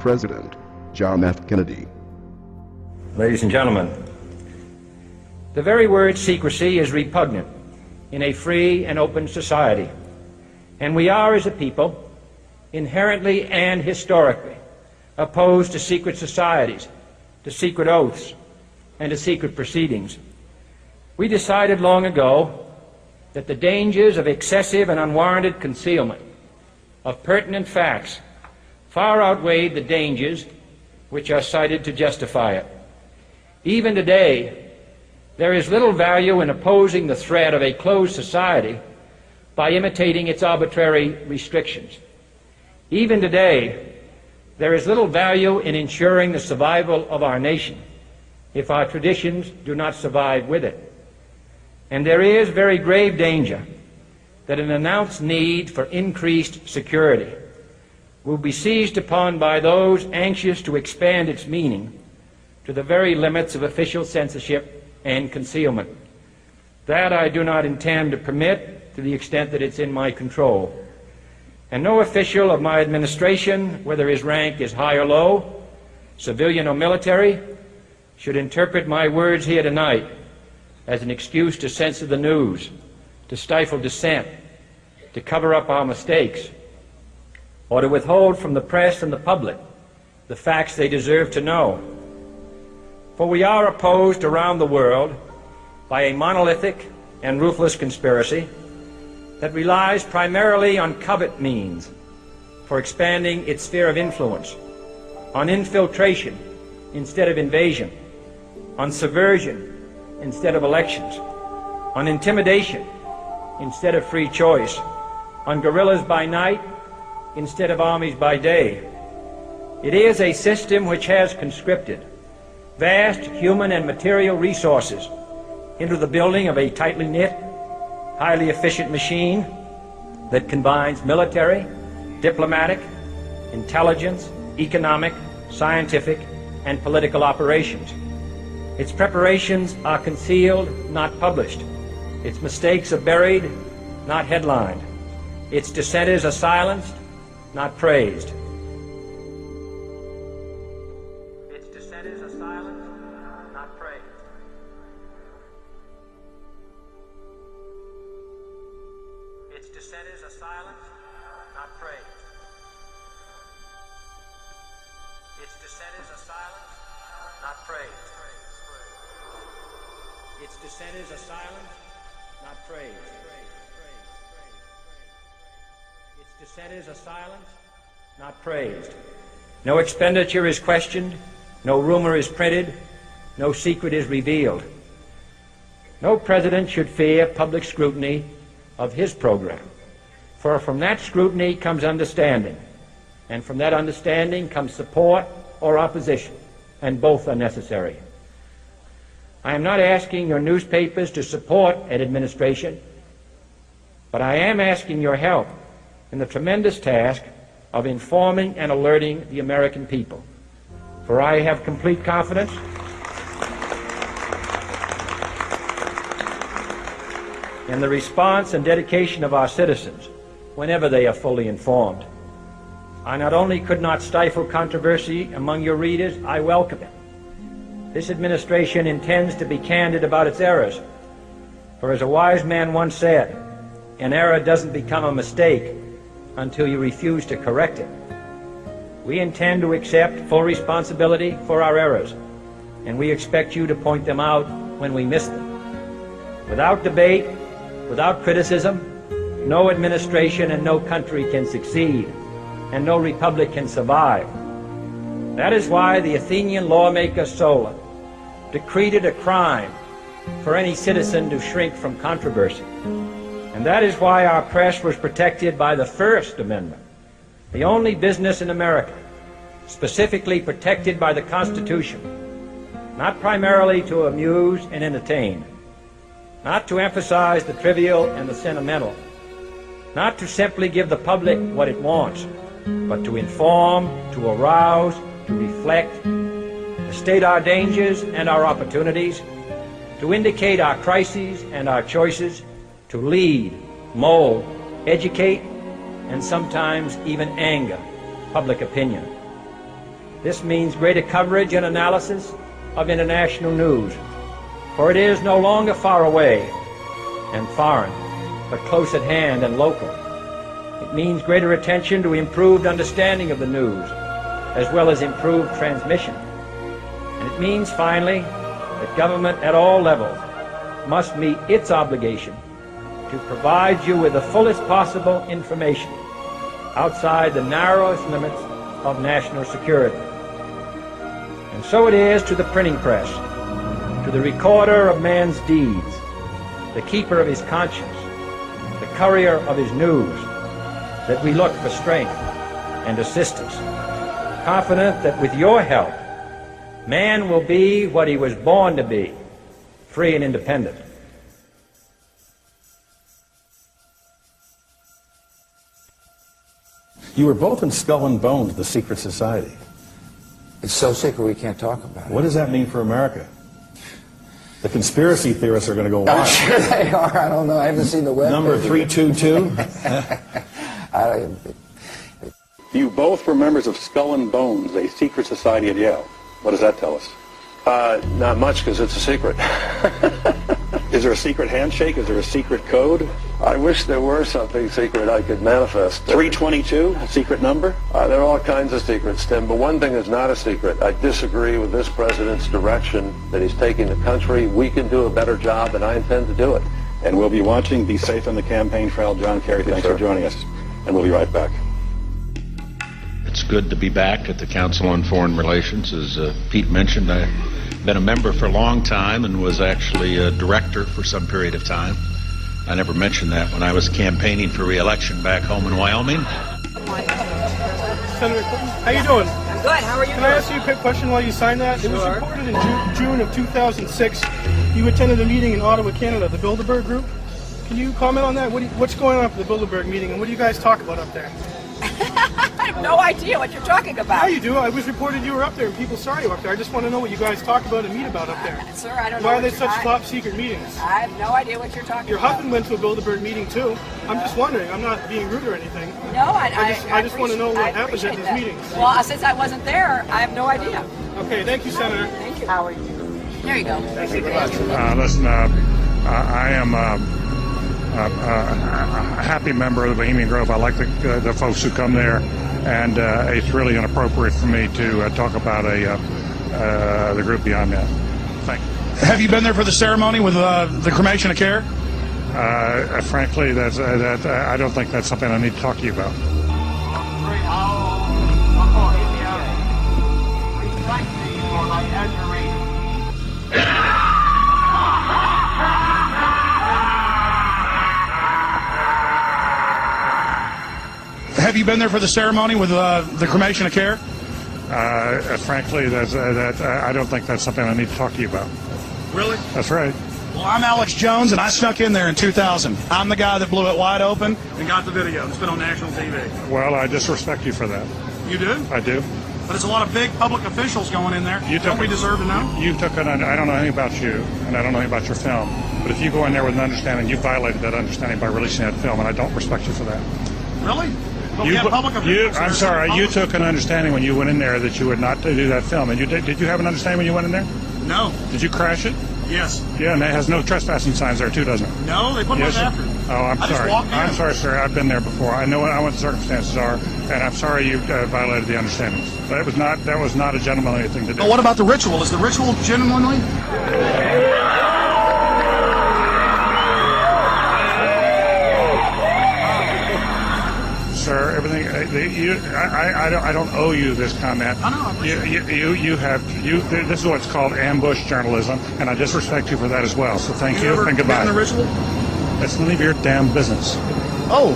President John F. Kennedy. Ladies and gentlemen, the very word secrecy is repugnant in a free and open society, and we are, as a people, inherently and historically opposed to secret societies, to secret oaths, and to secret proceedings. We decided long ago that the dangers of excessive and unwarranted concealment of pertinent facts far outweighed the dangers which are cited to justify it. Even today, there is little value in opposing the threat of a closed society by imitating its arbitrary restrictions. Even today, there is little value in ensuring the survival of our nation if our traditions do not survive with it. And there is very grave danger that an announced need for increased security will be seized upon by those anxious to expand its meaning to the very limits of official censorship and concealment. That I do not intend to permit to the extent that it's in my control. And no official of my administration, whether his rank is high or low, civilian or military, should interpret my words here tonight as an excuse to censor the news, to stifle dissent, to cover up our mistakes, or to withhold from the press and the public the facts they deserve to know. For we are opposed around the world by a monolithic and ruthless conspiracy that relies primarily on covert means for expanding its sphere of influence, on infiltration instead of invasion, on subversion instead of elections, on intimidation instead of free choice, on guerrillas by night instead of armies by day. It is a system which has conscripted vast human and material resources into the building of a tightly knit, highly efficient machine that combines military, diplomatic, intelligence, economic, scientific, and political operations. Its preparations are concealed, not published. Its mistakes are buried, not headlined. Its dissenters are silenced, not praised. Its dissenters are silenced, not praised. Its dissenters are silenced, not praised. Its dissenters are silenced, not praised. Its dissenters are silenced, not praised. Its dissenters are silenced, not praised. No expenditure is questioned, no rumor is printed, no secret is revealed. No president should fear public scrutiny of his program, for from that scrutiny comes understanding, and from that understanding comes support or opposition, and both are necessary. I am not asking your newspapers to support an administration, but I am asking your help in the tremendous task of informing and alerting the American people. For I have complete confidence in the response and dedication of our citizens whenever they are fully informed. I not only could not stifle controversy among your readers, I welcome it. This administration intends to be candid about its errors. For as a wise man once said, an error doesn't become a mistake until you refuse to correct it. We intend to accept full responsibility for our errors, and we expect you to point them out when we miss them. Without debate, without criticism, no administration and no country can succeed, and no republic can survive. That is why the Athenian lawmaker Solon decreed it a crime for any citizen to shrink from controversy. And that is why our press was protected by the First Amendment, the only business in America specifically protected by the Constitution, not primarily to amuse and entertain, not to emphasize the trivial and the sentimental, not to simply give the public what it wants, but to inform, to arouse, to reflect, to state our dangers and our opportunities, to indicate our crises and our choices, to lead, mold, educate, and sometimes even anger public opinion. This means greater coverage and analysis of international news, for it is no longer far away and foreign, but close at hand and local. It means greater attention to improved understanding of the news, as well as improved transmission. And it means, finally, that government at all levels must meet its obligation to provide you with the fullest possible information outside the narrowest limits of national security. And so it is to the printing press, to the recorder of man's deeds, the keeper of his conscience, the courier of his news, that we look for strength and assistance, confident that with your help, man will be what he was born to be, free and independent. You were both in Skull and Bones, the secret society. It's so secret we can't talk about it. What does that mean for America? The conspiracy theorists are going to go wild. I'm sure they are. I don't know. I haven't seen the web. Number 322? You both were members of Skull and Bones, a secret society at Yale. What does that tell us? Not much, because it's a secret. Is there a secret handshake? Is there a secret code? I wish there were something secret I could manifest. 322, a secret number? There are all kinds of secrets, Tim, but one thing is not a secret. I disagree with this president's direction that he's taking the country. We can do a better job, and I intend to do it. And we'll be watching. Be safe on the campaign trail. John Kerry, thanks for joining us. And we'll be right back. It's good to be back at the Council on Foreign Relations. As Pete mentioned, I've been a member for a long time and was actually a director for some period of time. I never mentioned that when I was campaigning for re-election back home in Wyoming. Senator Clinton, how you doing? I'm good. How are you Can I ask you a quick question while you signed that? Sure. It was reported in June of 2006. You attended a meeting in Ottawa, Canada, the Bilderberg Group. Can you comment on that? What's going on at the Bilderberg meeting, and what do you guys talk about up there? I have no idea what you're talking about. Yeah, you do. It was reported you were up there, and people saw you up there. I just want to know what you guys talk about and meet about up there. Sir, I don't know. Why are they such top secret meetings? I have no idea what you're talking Your about. husband went to a Bilderberg meeting too. I'm just wondering. I'm not being rude or anything. No, I just want to know what happens at these meetings. Well, since I wasn't there, I have no idea. Okay, thank you, Senator. Thank you. How are you? There you go. Thank you very much. Listen, I am a happy member of the Bohemian Grove. I like the folks who come there, and it's really inappropriate for me to talk about the group beyond that. Thank you. Have you been there for the ceremony with the cremation of care? Frankly, I don't think that's something I need to talk to you about. Have you been there for the ceremony with the cremation of care? Frankly, I don't think that's something I need to talk to you about. Really? That's right. Well, I'm Alex Jones, and I snuck in there in 2000. I'm the guy that blew it wide open and got the video. It's been on national TV. Well, I disrespect you for that. You do? I do. But it's a lot of big public officials going in there. Don't we deserve to know? I don't know anything about you, and I don't know anything about your film. But if you go in there with an understanding, you violated that understanding by releasing that film, and I don't respect you for that. Really? But we have public officials. I'm sorry, you took an understanding when you went in there that you would not do that film. And did you have an understanding when you went in there? No. Did you crash it? Yes. Yeah, and it has no trespassing signs there too, doesn't it? No, they put them after. Oh, I'm sorry. I'm sorry, sir. I've been there before. I know what the circumstances are, and I'm sorry you violated the understandings. That was not a gentlemanly thing to do. But what about the ritual? Is the ritual gentlemanly? Sir, everything. I don't owe you this comment. I know. This is what's called ambush journalism, and I disrespect you for that as well. So thank you and goodbye. The ritual? That's none of your damn business. Oh.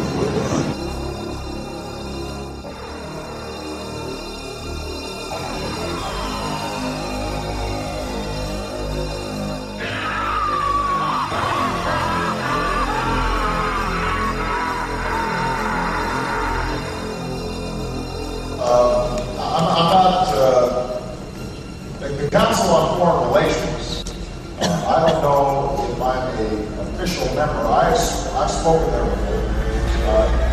The Council on Foreign Relations, I don't know if I'm an official member. I've spoken there before.